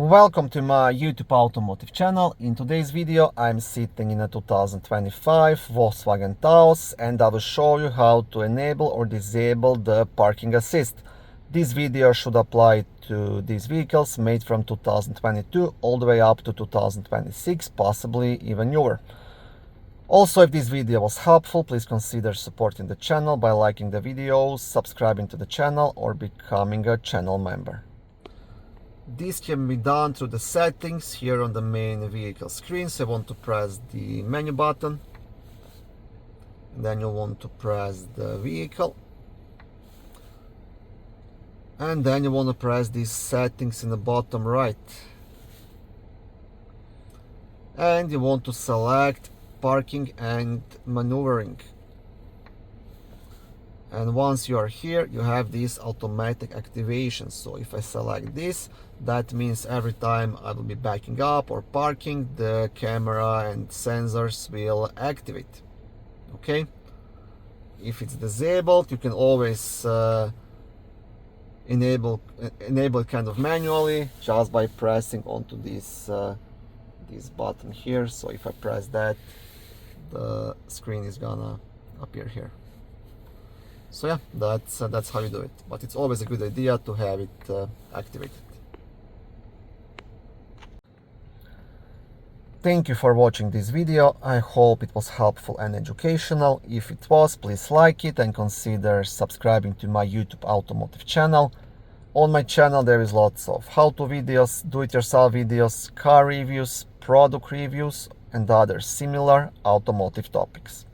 Welcome to my YouTube automotive channel. In today's video I'm sitting in a 2025 Volkswagen Taos and I will show you how to enable or disable the parking assist. This video should apply to these vehicles made from 2022 all the way up to 2026, possibly even newer. Also, if this video was helpful, please consider supporting the channel by liking the videos, subscribing to the channel or becoming a channel member. This can be done through the settings here on the main vehicle screen. So you want to press the menu button, then you want to press the vehicle, and then you want to press these settings in the bottom right, and you want to select parking and maneuvering. And once you are here, you have this automatic activation. So if I select this, that means every time I will be backing up or parking, the camera and sensors will activate. Okay. If it's disabled, you can always enable it kind of manually just by pressing onto this button here. So if I press that, the screen is gonna appear here. So yeah, that's how you do it. But it's always a good idea to have it activated. Thank you for watching this video. I hope it was helpful and educational. If it was, please like it and consider subscribing to my YouTube automotive channel. On my channel there is lots of how-to videos, do-it-yourself videos, car reviews, product reviews and other similar automotive topics.